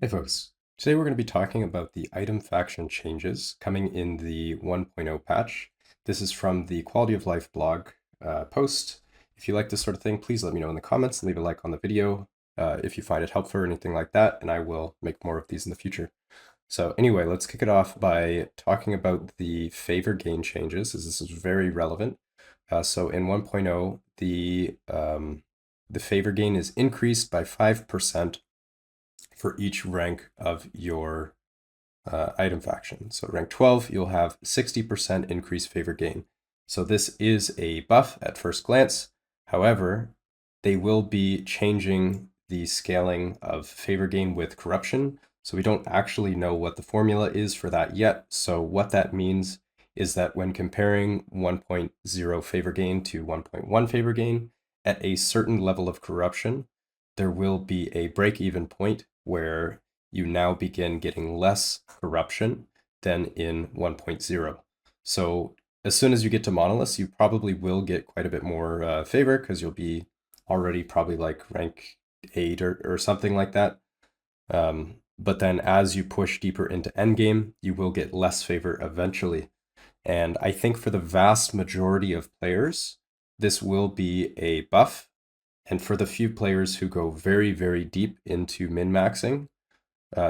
Hey folks, today we're going to be talking about the item faction changes coming in the 1.0 patch. This is from the Quality of Life blog post. If you like this sort of thing, please let me know in the comments, leave a like on the video if you find it helpful or anything like that, and I will make more of these in the future. So anyway, let's kick it off by talking about the favor gain changes, as this is very relevant. So in 1.0, the favor gain is increased by 5% for each rank of your item faction. So rank 12, you'll have 60% increased favor gain. So this is a buff at first glance. However, they will be changing the scaling of favor gain with corruption. So we don't actually know what the formula is for that yet. So what that means is that when comparing 1.0 favor gain to 1.1 favor gain, at a certain level of corruption, there will be a break-even point where you now begin getting less corruption than in 1.0. So as soon as you get to monoliths, you probably will get quite a bit more favor because you'll be already probably like rank 8 or something like that. But then as you push deeper into endgame, you will get less favor eventually. And I think for the vast majority of players, this will be a buff. And for the few players who go very, very deep into min-maxing,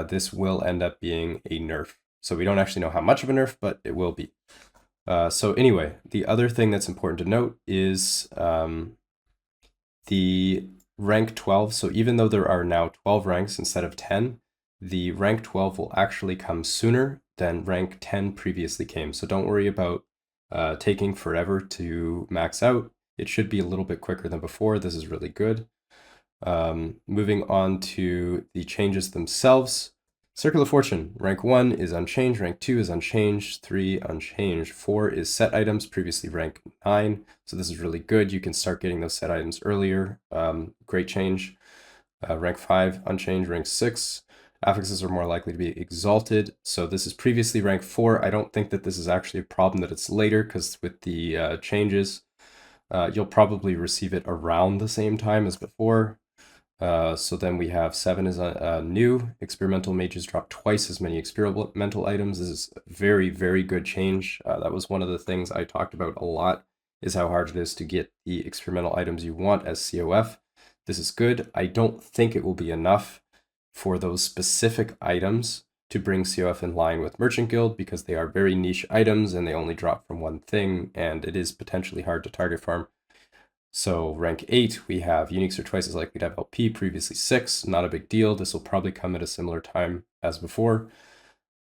this will end up being a nerf. So we don't actually know how much of a nerf, but it will be. So anyway, the other thing that's important to note is the rank 12. So even though there are now 12 ranks instead of 10, the rank 12 will actually come sooner than rank 10 previously came. So don't worry about taking forever to max out. It should be a little bit quicker than before. This is really good. Moving on to the changes themselves. Circle of Fortune, rank 1 is unchanged, rank 2 is unchanged, 3 unchanged, 4 is set items, previously rank 9, so this is really good. You can start getting those set items earlier. Great change. Rank 5 unchanged, rank 6. Affixes are more likely to be exalted, so this is previously rank 4. I don't think that this is actually a problem that it's later, because with the changes, you'll probably receive it around the same time as before. So then we have 7 is new. Experimental mages drop twice as many experimental items. This is a very, very good change. That was one of the things I talked about a lot, is how hard it is to get the experimental items you want as COF. This is good. I don't think it will be enough for those specific items to bring COF in line with Merchant Guild, because they are very niche items and they only drop from one thing, and it is potentially hard to target farm. So rank 8, we have uniques are twice as likely to have LP, previously 6, not a big deal. This will probably come at a similar time as before.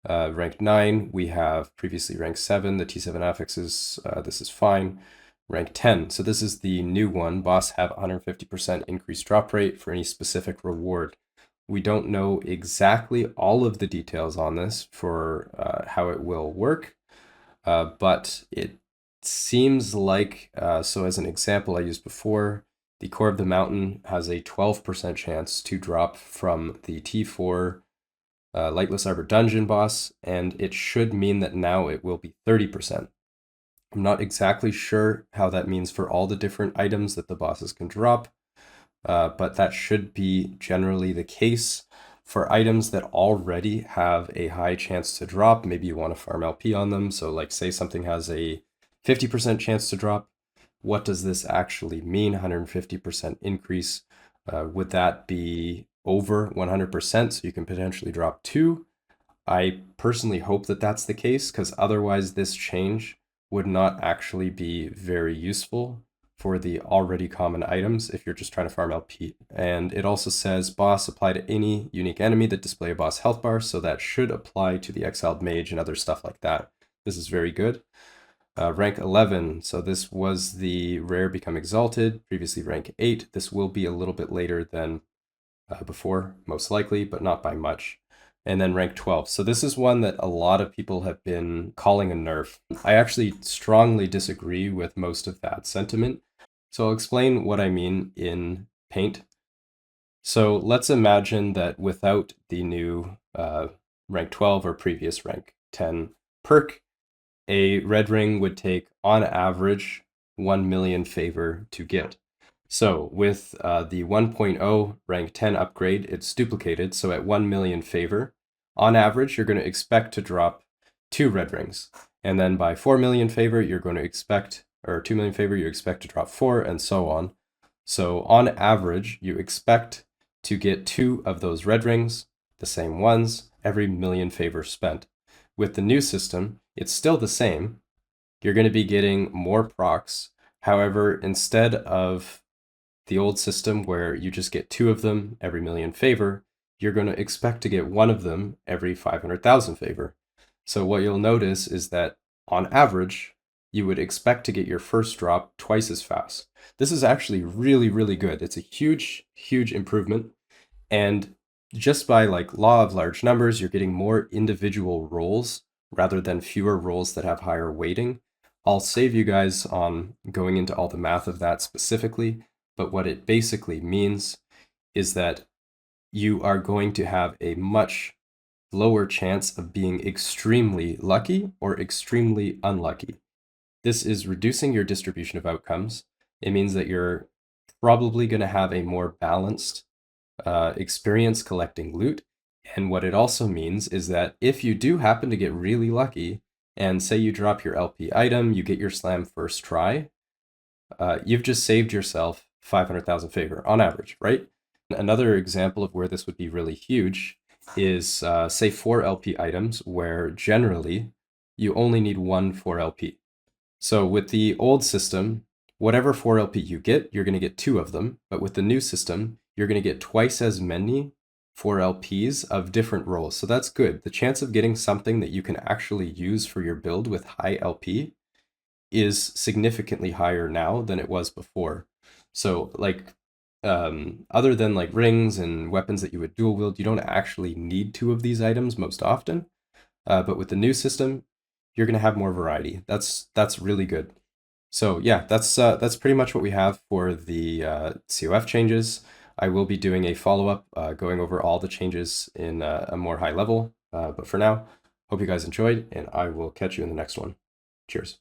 Rank 9, we have previously rank 7, the T7 affixes, this is fine. Rank 10, so this is the new one. Boss have 150% increased drop rate for any specific reward. We don't know exactly all of the details on this for how it will work, but it seems like, so as an example I used before, the Core of the Mountain has a 12% chance to drop from the T4 Lightless Arbor dungeon boss, and it should mean that now it will be 30%. I'm not exactly sure how that means for all the different items that the bosses can drop, but that should be generally the case. For items that already have a high chance to drop, maybe you want to farm LP on them. So like say something has a 50% chance to drop. What does this actually mean? 150% increase. Would that be over 100%? So you can potentially drop 2. I personally hope that that's the case, because otherwise this change would not actually be very useful for the already common items if you're just trying to farm LP. And it also says boss apply to any unique enemy that display a boss health bar, so that should apply to the exiled mage and other stuff like that. This is very good. Rank 11, so this was the rare become exalted, previously rank 8. This will be a little bit later than before, most likely, but not by much. And then rank 12. So this is one that a lot of people have been calling a nerf. I actually strongly disagree with most of that sentiment. So I'll explain what I mean in Paint. So let's imagine that without the new rank 12 or previous rank 10 perk, a red ring would take, on average, 1 million favor to get. So with the 1.0 rank 10 upgrade, it's duplicated. So at 1 million favor, on average, you're going to expect to drop 2 red rings. And then by 4 million favor, you're going to expect, or 2 million favor, you expect to drop 4, and so on. So on average, you expect to get 2 of those red rings, the same ones, every million favor spent. With the new system, it's still the same. You're going to be getting more procs. However, instead of the old system where you just get 2 of them every million favor, you're going to expect to get 1 of them every 500,000 favor. So what you'll notice is that on average, you would expect to get your first drop twice as fast. This is actually really, really good. It's a huge, huge improvement. And just by like law of large numbers, you're getting more individual rolls rather than fewer rolls that have higher weighting. I'll save you guys on going into all the math of that specifically, but what it basically means is that you are going to have a much lower chance of being extremely lucky or extremely unlucky. This is reducing your distribution of outcomes. It means that you're probably going to have a more balanced experience collecting loot. And what it also means is that if you do happen to get really lucky, and say you drop your LP item, you get your slam first try, you've just saved yourself 500,000 favor on average, right? Another example of where this would be really huge is say 4 LP items where generally you only need 1 4 LP. So with the old system, whatever 4 LP you get, you're going to get 2 of them. But with the new system, you're going to get twice as many 4 LPs of different roles. So that's good. The chance of getting something that you can actually use for your build with high LP is significantly higher now than it was before. So like other than like rings and weapons that you would dual wield, you don't actually need 2 of these items most often. But with the new system, you're going to have more variety. That's really good. So yeah, that's pretty much what we have for the COF changes. I will be doing a follow-up going over all the changes in a more high level. But for now, hope you guys enjoyed, and I will catch you in the next one. Cheers.